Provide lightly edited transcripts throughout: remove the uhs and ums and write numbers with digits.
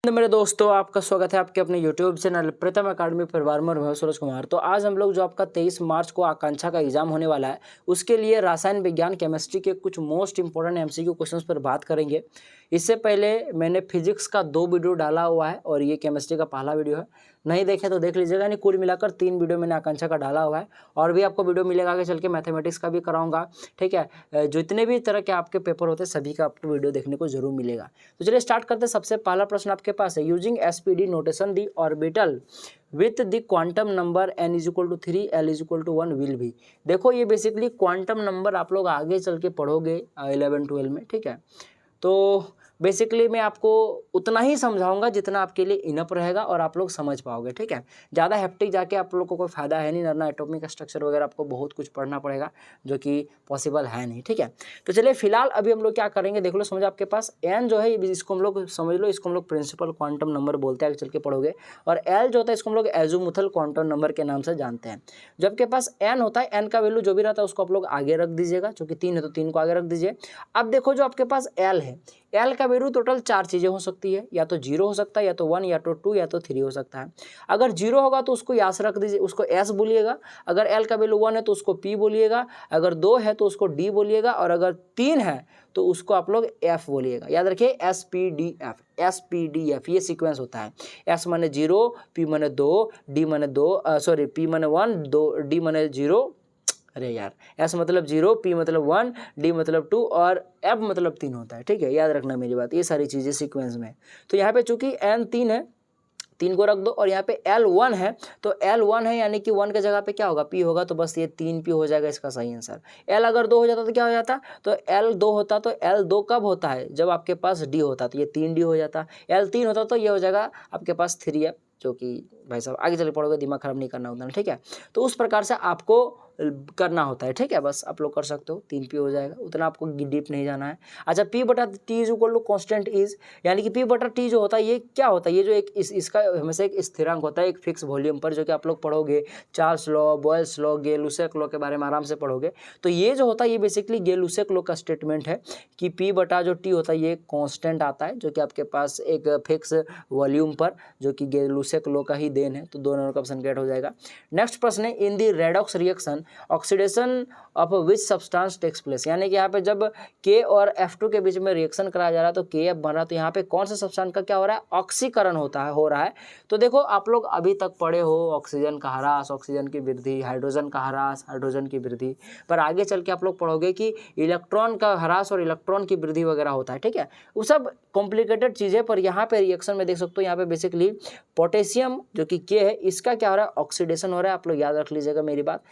तो मेरे दोस्तों, आपका स्वागत है आपके अपने YouTube चैनल प्रथम अकादमी परिवार में। मैं सूरज कुमार। तो आज हम लोग जो आपका 23 मार्च को आकांक्षा का एग्जाम होने वाला है, उसके लिए रसायन विज्ञान केमिस्ट्री के कुछ मोस्ट इंपॉर्टेंट MCQ क्वेश्चंस पर बात करेंगे। इससे पहले मैंने फिजिक्स का 2 वीडियो डाला हुआ है और ये केमिस्ट्री का पहला वीडियो है। नहीं देखें तो देख लीजिएगा। यानी कुल मिलाकर 3 वीडियो मैंने आकांक्षा का डाला हुआ है और भी आपको वीडियो मिलेगा आगे चल के। मैथमेटिक्स का भी कराऊंगा, ठीक है। जितने भी तरह के आपके पेपर होते हैं सभी का आपको वीडियो देखने को जरूर मिलेगा। तो चलिए स्टार्ट करते हैं। सबसे पहला प्रश्न आपके पास है, using SPD notation the orbital with the quantum number n = 3 l = 1 will भी। देखो ये बेसिकली क्वांटम नंबर आप लोग आगे चल के पढ़ोगे 11-12 में, ठीक है। तो बेसिकली मैं आपको उतना ही समझाऊंगा जितना आपके लिए इनफ रहेगा और आप लोग समझ पाओगे, ठीक है। ज़्यादा हेप्टिक जाके आप लोग को कोई फायदा है नहीं, ना एटॉमिक स्ट्रक्चर वगैरह आपको बहुत कुछ पढ़ना पड़ेगा जो कि पॉसिबल है नहीं, ठीक है। तो चलिए फिलहाल अभी हम लोग क्या करेंगे, देख लो समझो। आपके पास n जो है इसको हम लोग समझ लो, इसको हम लोग प्रिंसिपल क्वांटम नंबर बोलते हैं, आगे चल के पढ़ोगे। और l जो होता है इसको हम लोग एजुमुथल क्वांटम नंबर के नाम से जानते हैं। जब आपके पास n होता है, n का वैल्यू जो भी रहता है उसको आप लोग आगे रख दीजिएगा। चूंकि 3 है तो 3 को आगे रख दीजिए। अब देखो जो आपके पास l है, एल का वैल्यू टोटल 4 चीज़ें हो सकती है, या तो 0 हो सकता है, या तो 1, या तो 2, या तो 3 हो सकता है। अगर 0 होगा तो उसको यास रख दीजिए, उसको एस बोलिएगा। अगर एल का वैल्यू 1 है तो उसको पी बोलिएगा। अगर 2 है तो उसको डी बोलिएगा। और अगर 3 है तो उसको आप लोग एफ बोलिएगा। याद रखिए SPD F ये सीक्वेंस होता है। एस माने 0, पी माने 2, डी माने 2, सॉरी पी माने 1, 2 डी माने 0, अरे यार, एस मतलब 0, पी मतलब 1, डी मतलब 2 और एफ मतलब 3 होता है, ठीक है। याद रखना मेरी बात, ये सारी चीज़ें सीक्वेंस में। तो यहाँ पे चूंकि n 3 है, 3 को रख दो। और यहाँ पे L 1 है, तो L 1 है यानी कि 1 के जगह पे क्या होगा, P होगा। तो बस ये 3P हो जाएगा इसका सही आंसर। L अगर 2 हो जाता तो क्या हो जाता, तो L 2 होता। तो L 2 कब होता है, जब आपके पास D होता, तो ये 3D हो जाता। L 3 होता तो ये हो जाएगा आपके पास 3F, जो कि भाई साहब आगे चले पढ़ोगे, दिमाग खराब नहीं करना होता है, ठीक है। तो उस प्रकार से आपको करना होता है, ठीक है। बस आप लोग कर सकते हो, 3P हो जाएगा, उतना आपको डीप नहीं जाना है। अच्छा, P/T = कॉन्स्टेंट इज, यानी कि P/T जो होता है ये क्या होता है, ये जो एक इसका हमेशा एक स्थिरांक होता है एक फिक्स वॉल्यूम पर, जो कि आप लोग पढ़ोगे Charles law, Boyle's law, Gay Lussac law के बारे में आराम से पढ़ोगे। तो ये जो होता है ये बेसिकली गे-लुसेक लॉ का स्टेटमेंट है कि P/T होता है ये कॉन्स्टेंट आता है, जो कि आपके पास एक फिक्स वॉल्यूम पर, जो कि गे-लुसेक लॉ का ही देन है। तो 2 नंबर का ऑप्शन करेक्ट हो जाएगा। नेक्स्ट प्रश्न है, in the redox reaction oxidation of which substance takes place, यानी कि यहाँ पे जब K और F2 के बीच में रिएक्शन कराया जा रहा है तो KF बन रहा है, तो यहाँ पे कौन सा सब्सटेंस का क्या हो रहा है, ऑक्सीकरण हो रहा है। तो देखो आप लोग अभी तक पढ़े हो ऑक्सीजन का ह्रास, ऑक्सीजन की वृद्धि, हाइड्रोजन का ह्रास, हाइड्रोजन की वृद्धि। पर आगे चल के आप लोग पढ़ोगे कि इलेक्ट्रॉन का ह्रास और इलेक्ट्रॉन की वृद्धि वगैरह होता है, ठीक है। वो सब कॉम्प्लिकेटेड चीज़ें। पर यहाँ पे रिएक्शन में देख सकते हो, यहाँ पे बेसिकली पोटेशियम जो कि K है, इसका क्या हो रहा है, ऑक्सीडेशन हो रहा है। आप लोग याद रख लीजिएगा मेरी बात।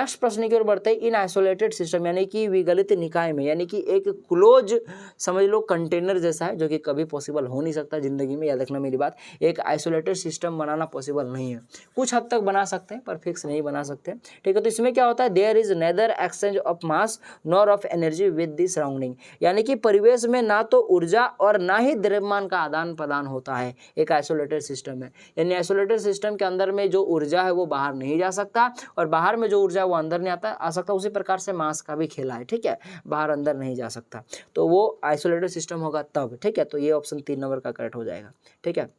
नेक्स्ट प्रश्न की ओर बढ़ते हैं, इन आइसोलेटेड सिस्टम, यानी कि विगलित निकाय में, यानी कि एक क्लोज समझ लो कंटेनर जैसा है, जो कि कभी पॉसिबल हो नहीं सकता जिंदगी में। याद रखना मेरी बात, एक आइसोलेटेड सिस्टम बनाना पॉसिबल नहीं है। कुछ हद तक बना सकते हैं पर फिक्स नहीं बना सकते, ठीक है। तो इसमें क्या होता है, there is neither exchange of mass nor of energy with the surrounding, यानी कि परिवेश में ना तो ऊर्जा और ना ही द्रव्यमान का आदान प्रदान होता है एक आइसोलेटेड सिस्टम में। यानी आइसोलेटेड सिस्टम के अंदर में जो ऊर्जा है वो बाहर नहीं जा सकता और बाहर में जो ऊर्जा है वो अंदर नहीं आ सकता। उसी प्रकार से मास का भी खेला है, ठीक है, बाहर अंदर नहीं जा सकता। तो वो आइसोलेटेड सिस्टम होगा तब, ठीक है। तो ये ऑप्शन 3 नंबर का करेक्ट हो जाएगा, ठीक है।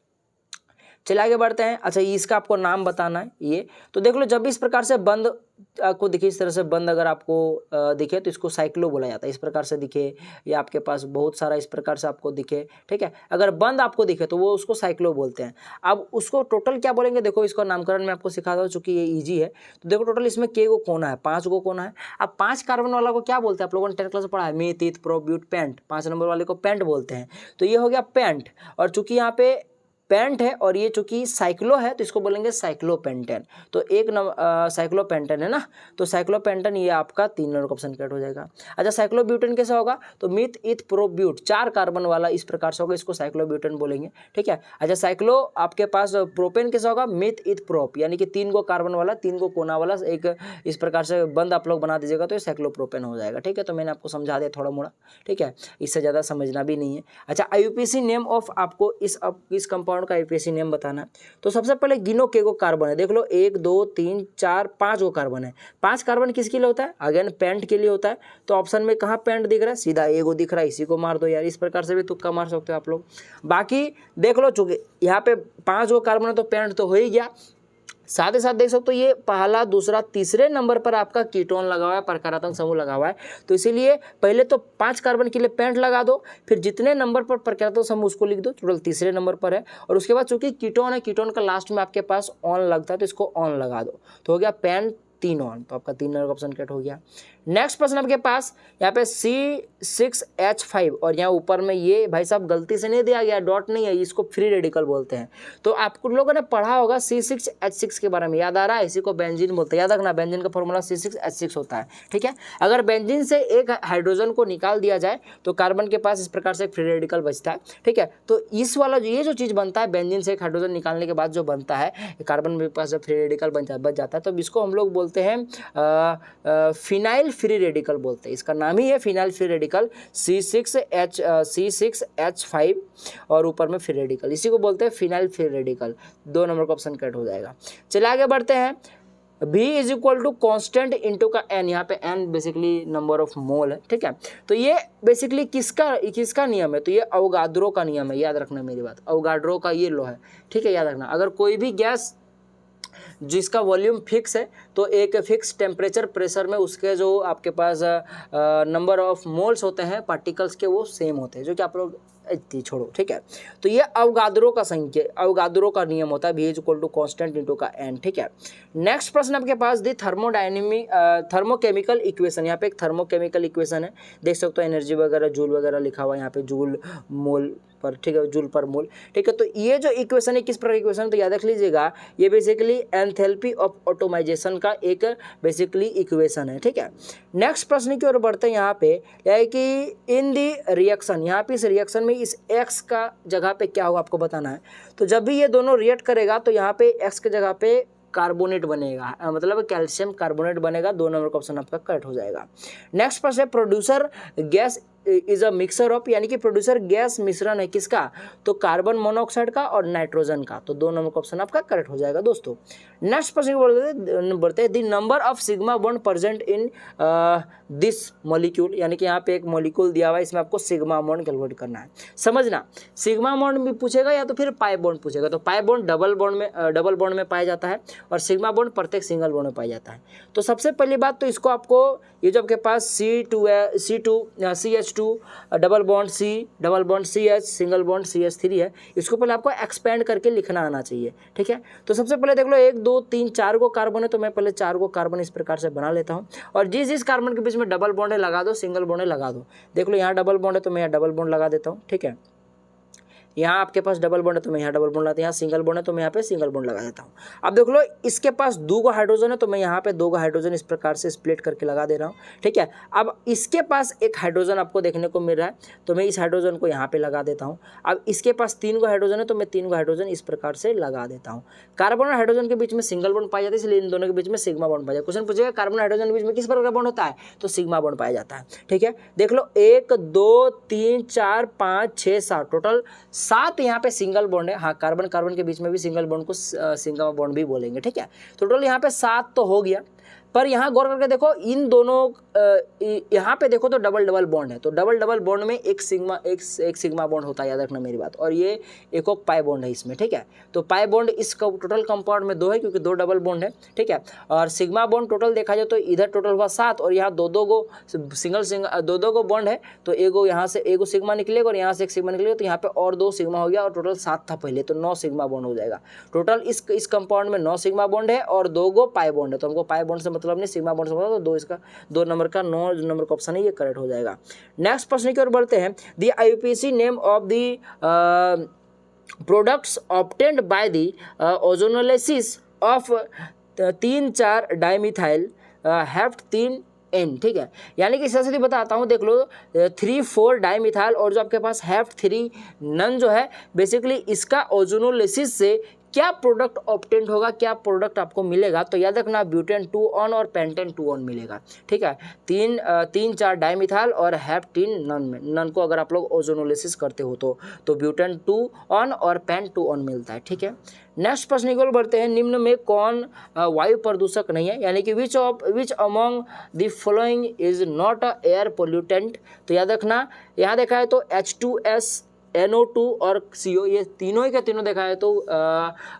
चलिए आगे बढ़ते हैं। अच्छा, इसका आपको नाम बताना है ये। तो देख लो, जब भी इस प्रकार से बंद आपको दिखे, इस तरह से बंद अगर आपको दिखे तो इसको साइक्लो बोला जाता है। इस प्रकार से दिखे या आपके पास बहुत सारा इस प्रकार से आपको दिखे, ठीक है, अगर बंद आपको दिखे तो वो उसको साइक्लो बोलते हैं। अब उसको टोटल क्या बोलेंगे, देखो इसका नामकरण मैं आपको सिखा दूँ, चूंकि ये ईजी है। तो देखो टोटल इसमें K गो कोना है, 5 गो कोना है। अब 5 कार्बन वाला को क्या बोलते हैं, आप लोगों ने 10th क्लास में पढ़ा है, meth, eth, pro, but, pent. 5 number वाले को पेंट बोलते हैं। तो ये हो गया पेंट। और चूंकि यहाँ पे पेंट है और ये चूंकि साइक्लो है तो इसको बोलेंगे साइक्लोपेंटेन। तो एक साइक्लोपेंटेन है ना, तो साइक्लोपेंटेन ये आपका 3 नंबर का ऑप्शन करेक्ट हो जाएगा। अच्छा, साइक्लोब्यूटेन कैसा होगा, तो मिथ, ईथ, प्रोब्यूट, 4 कार्बन वाला इस प्रकार से होगा, इसको साइक्लोब्यूटेन बोलेंगे, ठीक है। अच्छा, साइक्लो आपके पास प्रोपेन कैसा होगा, मिथ, ईथ, प्रोप, यानी कि 3 गो कार्बन वाला, 3 गो कोना वाला एक इस प्रकार से बंद आप लोग बना दीजिएगा तो ये साइक्लोप्रोपेन हो जाएगा, ठीक है। तो मैंने आपको समझा दिया थोड़ा मोड़ा, ठीक है, इससे ज़्यादा समझना भी नहीं है। अच्छा, IUPAC नेम ऑफ आपको इस कंपाउंड कंपाउंड का IUPAC नेम बताना है। तो सबसे पहले गिनो के गो कार्बन है, देख लो 1 2 3 4 5 गो कार्बन है। 5 कार्बन किसके लिए होता है? अगेन पेंट के लिए होता है। तो ऑप्शन में कहाँ पेंट दिख रहा है? सीधा एगो दिख रहा है, इसी को मार दो यार। इस प्रकार से भी तुक्का मार सकते हो आप लोग। बाकी देख लो, चूंकि यहाँ पे 5 गो कार्बन है तो पेंट तो हो ही गया। साथ ही साथ देख सकते हो ये पहला, दूसरा, तीसरे नंबर पर आपका कीटोन लगा हुआ है, प्रकारात्मक समूह लगा हुआ है। तो इसीलिए पहले तो 5 कार्बन के लिए पेंट लगा दो, फिर जितने नंबर पर प्रकारात्मक समूह उसको लिख दो। टोटल तीसरे नंबर पर है। और उसके बाद चूंकि कीटोन है, कीटोन का लास्ट में आपके पास ऑन लगता है तो इसको ऑन लगा दो। तो हो गया पेंट 3 ऑन। तो आपका 3 नंबर का ऑप्शन कट हो गया। नेक्स्ट प्रश्न आपके पास यहाँ पे C6H5 और यहाँ ऊपर में ये भाई साहब गलती से नहीं दिया गया, डॉट नहीं है, इसको फ्री रेडिकल बोलते हैं। तो आप लोगों ने पढ़ा होगा C6H6 के बारे में, याद आ रहा है? इसी को बेंजीन बोलते हैं। याद रखना, बेंजीन का फॉर्मूला C6H6 होता है, ठीक है। अगर बेंजीन से एक हाइड्रोजन को निकाल दिया जाए तो कार्बन के पास इस प्रकार से एक फ्री रेडिकल बचता है, ठीक है। तो इस वाला ये जो चीज़ बनता है, बेंजीन से एक हाइड्रोजन निकालने के बाद जो बनता है, कार्बन के पास फ्री रेडिकल बच जाता है, तो इसको हम लोग बोलते हैं फिनाइल फ्री रेडिकल बोलते हैं। इसका नाम ही है फिनाइल फ्री रेडिकल, C6H5 और ऊपर में फ्री रेडिकल, इसी को बोलते हैं फिनाइल फ्री रेडिकल। 2 नंबर का ऑप्शन कट हो जाएगा। चलिए आगे बढ़ते हैं। V is equal to constant into का N, यहाँ पे N basically number of mole है, ठीक है। तो ये बेसिकली किसका नियम है? तो ये अवोगाद्रो का नियम है, याद रखना मेरी बात। अवोगाड्रो का ये लॉ है, ठीक है, याद रखना। अगर कोई भी गैस जिसका वॉल्यूम फिक्स है तो एक फिक्स टेम्परेचर प्रेशर में उसके जो आपके पास नंबर ऑफ मोल्स होते हैं पार्टिकल्स के, वो सेम होते हैं, जो कि आप लोग छोड़ो, ठीक है। तो ये अवोगाद्रो का नियम होता है, V is equal to constant into का N, ठीक है। नेक्स्ट प्रश्न आपके पास दी थर्मोकेमिकल इक्वेशन। यहाँ पे एक थर्मोकेमिकल इक्वेशन है, देख सकते हो एनर्जी वगैरह जूल वगैरह लिखा हुआ है यहाँ पे, जूल मोल पर, ठीक है, जूल पर मोल, ठीक है। तो ये जो इक्वेशन है किस प्रकार इक्वेशन है? तो याद रख लीजिएगा, ये बेसिकली एंथैल्पी ऑफ ऑटोमाइजेशन का एक बेसिकली इक्वेशन है, ठीक है। नेक्स्ट प्रश्न की ओर बढ़ते हैं। यहाँ पे है कि इन दी रिएक्शन, यहाँ पे इस रिएक्शन में इस X का जगह पे क्या होगा आपको बताना है। तो जब भी ये दोनों रिएक्ट करेगा तो यहाँ पे X के जगह पे कार्बोनेट बनेगा, मतलब कैल्शियम कार्बोनेट बनेगा। 2 नंबर का ऑप्शन आपका कट हो जाएगा। नेक्स्ट प्रश्न है, producer gas is a mixer of, यानी कि प्रोड्यूसर गैस मिश्रण है किसका? तो कार्बन मोनोऑक्साइड का और नाइट्रोजन का। तो 2 नंबर का ऑप्शन आपका करेक्ट हो जाएगा दोस्तों। नेक्स्ट प्रश्न बढ़ते हैं, the number of sigma bond present in this molecule, यानी कि यहाँ पे एक मॉलिक्यूल दिया हुआ है, इसमें आपको सिग्मा बॉन्ड कैलकुलेट करना है। समझना, सिग्मा बॉन्ड भी पूछेगा या तो फिर पाई बॉन्ड पूछेगा। तो पाई बॉन्ड डबल बॉन्ड में पाया जाता है और सिग्मा बॉन्ड प्रत्येक सिंगल बॉन्ड में पाया जाता है। तो सबसे पहली बात तो इसको आपको, ये जो आपके पास CH2 double bond C double bond CH single bond CH3 है, इसको पहले आपको एक्सपेंड करके लिखना आना चाहिए, ठीक है। तो सबसे पहले देख लो 1 2 3 4 गो कार्बन है, तो मैं पहले 4 गो कार्बन इस प्रकार से बना लेता हूँ। और जिस कार्बन के बीच में डबल बॉन्ड है लगा दो, सिंगल बॉन्ड है लगा दो। देख लो यहाँ डबल बॉन्ड है तो मैं यहाँ डबल बॉन्ड लगा देता हूँ, ठीक है। यहाँ आपके पास डबल बॉन्ड है तो मैं यहाँ डबल बॉन्ड लगाता हूँ, यहाँ सिंगल बॉन्ड है तो मैं यहाँ पे सिंगल बॉन्ड लगा देता हूँ। अब देख लो इसके पास 2 गो हाइड्रोजन है तो मैं यहाँ पे 2 गो हाइड्रोजन इस प्रकार से स्प्लिट करके लगा दे रहा हूँ, ठीक है। अब इसके पास एक हाइड्रोजन आपको देखने को मिल रहा है तो मैं इस हाइड्रोजन को यहाँ पे लगा देता हूँ। अब इसके पास 3 गो हाइड्रोजन है तो मैं 3 गो हाइड्रोजन इस प्रकार से लगा देता हूँ। कार्बन और हाइड्रोजन के बीच में सिंगल बॉन्ड पाया जाता है, इसलिए इन दोनों के बीच में सिग्मा बॉन्ड पाया जाता है। क्वेश्चन पूछेगा कार्बन हाइड्रोजन के बीच में किस प्रकार का बॉन्ड होता है? तो सिग्मा बॉन्ड पाया जाता है, ठीक है। देख लो 1 2 3 4 5 6 7 टोटल 7 यहाँ पे सिंगल बॉन्ड है। हाँ, कार्बन के बीच में भी सिंगल बॉन्ड को सिग्मा बॉन्ड भी बोलेंगे, ठीक है। तो टोटल यहाँ पे 7 तो हो गया। पर यहाँ गौर करके देखो, इन दोनों यहाँ पे देखो तो डबल बॉन्ड है, तो डबल बॉन्ड में एक सिग्मा बॉन्ड होता है, याद रखना मेरी बात। और ये एक पाई बॉन्ड है इसमें, ठीक है। तो पाई बॉन्ड इस टोटल कंपाउंड में 2 है क्योंकि 2 डबल बॉन्ड है, ठीक है। और सिग्मा बॉन्ड टोटल देखा जाए तो इधर टोटल हुआ 7 और यहाँ दो दो गो बॉन्ड है, तो एगो यहाँ से एगो सिग्मा निकलेगा और यहाँ से एक सिग्मा निकलेगा, तो यहाँ पे और 2 सिग्मा हो गया और टोटल 7 था पहले, तो 9 सिग्मा बॉन्ड हो जाएगा। टोटल इस कंपाउंड में 9 सिग्मा बॉन्ड है और 2 गो पाई बॉन्ड है। तो हमको पाई बॉन्ड से मतलब नहीं, सिग्मा बॉन्ड से मतलब, तो 2 नंबर का 9 नंबर का ऑप्शन है ये करेक्ट हो जाएगा। नेक्स्ट प्रश्न की ओर बढ़ते हैं। The IUPAC name of the products obtained by the ozonolysis of 3,4 dimethyl heft 3N, ठीक है। यानी कि इस तरह से बताता हूँ, देख लो 3,4 डाइमिथाइल और जो आपके पास हेफ्ट 3 नन जो है, बेसिकली इसका ओजोनोलिसिस से क्या प्रोडक्ट ऑब्टेंड होगा, क्या प्रोडक्ट आपको मिलेगा, तो याद रखना ब्यूटेन 2 ऑन और पेंटेन 2 ऑन मिलेगा, ठीक है। तीन चार डाइमिथाइल और हेप्टीन नन को अगर आप लोग ओजोनोलिसिस करते हो तो ब्यूटेन 2 ऑन और पेन 2 ऑन मिलता है, ठीक है। नेक्स्ट प्रश्न की ओर बढ़ते हैं, निम्न में कौन वायु प्रदूषक नहीं है, यानी कि which among the following is not a air pollutant. तो याद रखना यहाँ देखा है तो H2S, NO2 और CO ये तीनों ही के तीनों देखा है तो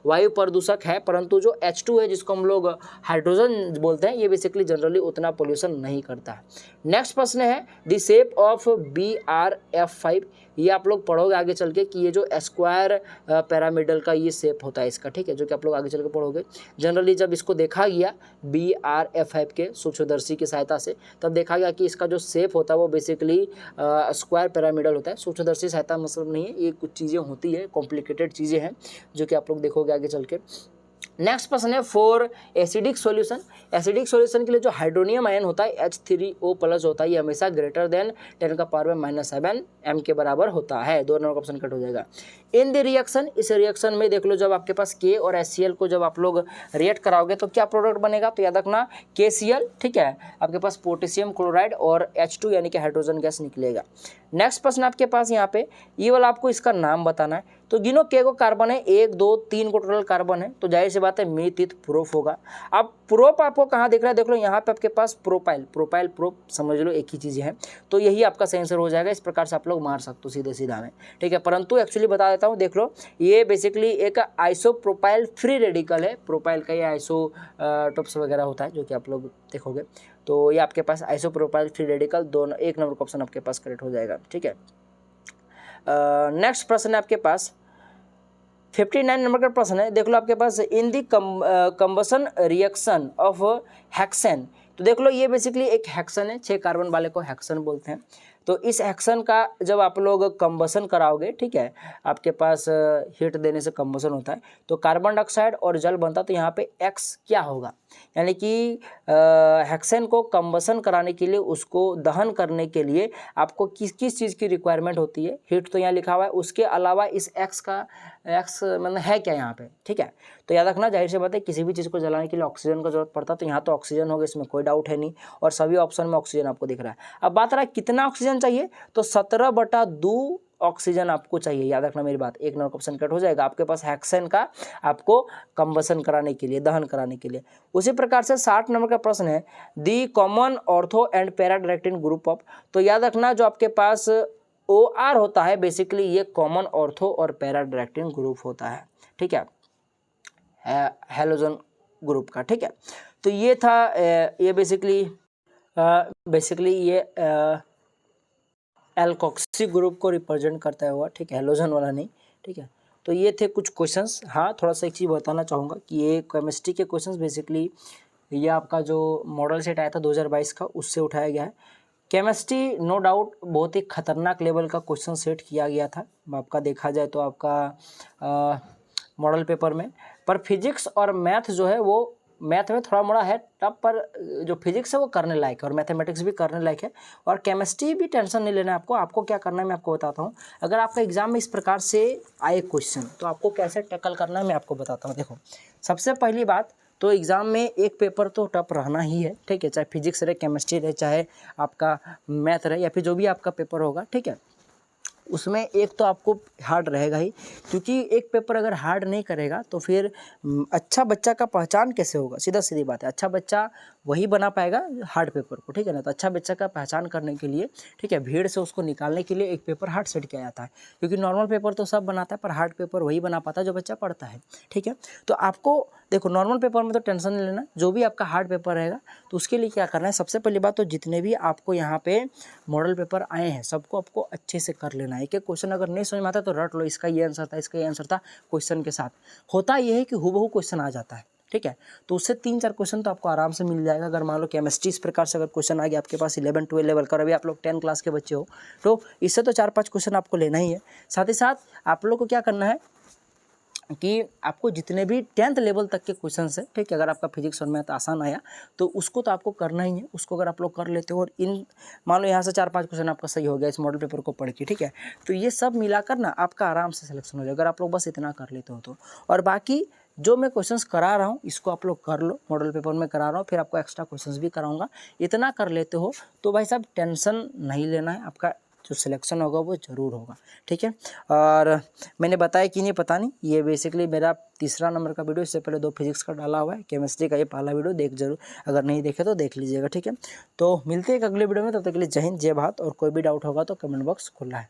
वायु प्रदूषक है, परंतु जो H2 है जिसको हम लोग हाइड्रोजन बोलते हैं ये बेसिकली जनरली उतना पोल्यूशन नहीं करता है। नेक्स्ट प्रश्न है द शेप ऑफ BRF5, ये आप लोग पढ़ोगे आगे चल के कि ये जो स्क्वायर पैरामिडल का ये शेप होता है इसका, ठीक है, जो कि आप लोग आगे चल के पढ़ोगे। जनरली जब इसको देखा गया BRF5 के सूक्ष्मदर्शी की सहायता से तब देखा गया कि इसका जो शेप होता है वो बेसिकली स्क्वायर पैरामिडल होता है। सूक्ष्मदर्शी सहायता मतलब नहीं है, ये कुछ चीज़ें होती है, कॉम्प्लिकेटेड चीज़ें हैं जो कि आप लोग देखोगे आगे चल के। नेक्स्ट प्रश्न है for acidic solution, acidic solution के लिए जो हाइड्रोनियम आयन होता है H3O+ होता है, ये हमेशा ग्रेटर देन 10⁻⁻7 m के बराबर होता है। 2 नंबर का ऑप्शन कट हो जाएगा। इन द रिएक्शन, इस रिएक्शन में देख लो जब आपके पास K और HCl को जब आप लोग रिएक्ट कराओगे तो क्या प्रोडक्ट बनेगा, तो याद रखना KCl, ठीक है, आपके पास पोटेशियम क्लोराइड और H2 यानी कि हाइड्रोजन गैस निकलेगा। नेक्स्ट प्रश्न आपके पास यहाँ पे ये वाला आपको इसका नाम बताना है, तो गिनो K को कार्बन है, 1 2 3 को टोटल कार्बन है, तो जाहिर सी बात है मीथित प्रोप होगा। अब प्रोप आपको कहाँ दिख रहा है, देख लो यहाँ पे आपके पास प्रोपाइल प्रोप समझ लो एक ही चीज़ है, तो यही आपका सही आंसर हो जाएगा। इस प्रकार से आप लोग मार सकते हो सीधे सीधा में, ठीक है, परंतु एक्चुअली बता देता हूँ, देख लो ये बेसिकली एक आइसोप्रोपाइल फ्री रेडिकल है। प्रोपाइल का ये आइसोटोप्स वगैरह होता है जो कि आप लोग देखोगे, तो ये आपके पास आइसोप्रोपाइल फ्री रेडिकल 1 नंबर का ऑप्शन आपके पास करेक्ट हो जाएगा, ठीक है। नेक्स्ट प्रश्न है आपके पास 59 नंबर का प्रश्न है, देख लो आपके पास इन दी कंबसन रिएक्शन ऑफ हेक्सेन, तो देख लो ये बेसिकली एक हेक्सन है, 6 कार्बन वाले को हेक्सन बोलते हैं। तो इस हेक्सन का जब आप लोग कंबसन कराओगे, ठीक है, आपके पास हीट देने से कंबसन होता है तो कार्बन डाइऑक्साइड और जल बनता है, तो यहाँ पे X क्या होगा, यानी कि हेक्सेन को कंबसन कराने के लिए, उसको दहन करने के लिए आपको किस किस चीज़ की रिक्वायरमेंट होती है, हीट तो यहाँ लिखा हुआ है, उसके अलावा इस X मतलब है क्या यहाँ पे, ठीक है। तो याद रखना जाहिर सी बात है किसी भी चीज़ को जलाने के लिए ऑक्सीजन का जरूरत पड़ता है, तो यहाँ तो ऑक्सीजन होगा, इसमें कोई डाउट है नहीं, और सभी ऑप्शन में ऑक्सीजन आपको दिख रहा है। अब बात रहा कितना ऑक्सीजन चाहिए, तो 17/2 ऑक्सीजन आपको चाहिए, याद रखना मेरी बात। 1 नंबर ऑप्शन कट हो जाएगा आपके पास हेक्सेन का, आपको कंबसन कराने के लिए, दहन कराने के लिए। उसी प्रकार से 60 नंबर का प्रश्न है the common ortho and para directing group of, तो याद रखना जो आपके पास OR होता है बेसिकली ये कॉमन ऑर्थो और पैरा डायरेक्टिंग ग्रुप होता है, ठीक है, हैलोजन ग्रुप का, ठीक है। तो ये था ये बेसिकली ये एल्कोक्सी ग्रुप को रिप्रेजेंट करता हुआ, ठीक है, हैलोजन वाला नहीं, ठीक है। तो ये थे कुछ क्वेश्चंस। हाँ, थोड़ा सा एक चीज़ बताना चाहूँगा कि ये केमिस्ट्री के क्वेश्चंस बेसिकली ये आपका जो मॉडल सेट आया था 2022 का उससे उठाया गया है। केमिस्ट्री नो डाउट बहुत ही खतरनाक लेवल का क्वेश्चन सेट किया गया था आपका, देखा जाए तो आपका मॉडल पेपर में, पर फिजिक्स और मैथ जो है वो मैथ में थोड़ा मोड़ा है टफ, पर जो फिजिक्स है वो करने लायक है और मैथमेटिक्स भी करने लायक है, और केमिस्ट्री भी टेंशन नहीं लेना है आपको। आपको क्या करना है मैं आपको बताता हूँ। अगर आपका एग्जाम में इस प्रकार से आए क्वेश्चन तो आपको कैसे टैकल करना है मैं आपको बताता हूँ। देखो, सबसे पहली बात तो एग्ज़ाम में एक पेपर तो टफ रहना ही है, ठीक है, चाहे फिजिक्स रहे, केमिस्ट्री रहे, चाहे आपका मैथ रहे, या फिर जो भी आपका पेपर होगा, ठीक है, उसमें एक तो आपको हार्ड रहेगा ही, क्योंकि एक पेपर अगर हार्ड नहीं करेगा तो फिर अच्छा बच्चा का पहचान कैसे होगा। सीधा सीधी बात है, अच्छा बच्चा वही बना पाएगा हार्ड पेपर को, ठीक है ना। तो अच्छा बच्चा का पहचान करने के लिए, ठीक है, भीड़ से उसको निकालने के लिए एक पेपर हार्ड सेट किया जाता है, क्योंकि नॉर्मल पेपर तो सब बनाता है पर हार्ड पेपर वही बना पाता है जो बच्चा पढ़ता है, ठीक है। तो आपको देखो नॉर्मल पेपर में तो टेंशन नहीं लेना, जो भी आपका हार्ड पेपर रहेगा तो उसके लिए क्या करना है, सबसे पहली बात तो जितने भी आपको यहाँ पे मॉडल पेपर आए हैं सबको आपको अच्छे से कर लेना है। एक एक क्वेश्चन अगर नहीं समझ में आता तो रट लो, इसका ये आंसर था, इसका ये आंसर था, क्वेश्चन के साथ होता ये है कि हूबहू क्वेश्चन आ जाता है, ठीक है। तो उससे 3-4 क्वेश्चन तो आपको आराम से मिल जाएगा। अगर मान लो केमिस्ट्री इस प्रकार से अगर क्वेश्चन आ गया आपके पास 11-12 लेवल का, अभी आप लोग 10 क्लास के बच्चे हो तो इससे तो 4-5 क्वेश्चन आपको लेना ही है। साथ ही साथ आप लोग को क्या करना है, कि आपको जितने भी 10th लेवल तक के क्वेश्चंस है, ठीक है, अगर आपका फिजिक्स और मैथ आसान आया तो उसको तो आपको करना ही है। उसको अगर आप लोग कर लेते हो और इन मान लो यहाँ से 4-5 क्वेश्चन आपका सही हो गया इस मॉडल पेपर को पढ़ के, ठीक है, तो ये सब मिलाकर ना आपका आराम से सिलेक्शन हो जाएगा अगर आप लोग बस इतना कर लेते हो तो। और बाकी जो मैं क्वेश्चंस करा रहा हूँ इसको आप लोग कर लो, मॉडल पेपर में करा रहा हूँ, फिर आपको एक्स्ट्रा क्वेश्चंस भी कराऊंगा। इतना कर लेते हो तो भाई साहब टेंशन नहीं लेना है, आपका जो सिलेक्शन होगा वो ज़रूर होगा, ठीक है। और मैंने बताया कि नहीं पता नहीं, ये बेसिकली मेरा तीसरा नंबर का वीडियो, इससे पहले 2 फिजिक्स का डाला हुआ है, केमिस्ट्री का ये पहला वीडियो देख जरूर, अगर नहीं देखे तो देख लीजिएगा, ठीक है। तो मिलते हैं एक अगले वीडियो में, तब तक के लिए जय हिंद जय भारत। और कोई भी डाउट होगा तो कमेंट बॉक्स खुला है।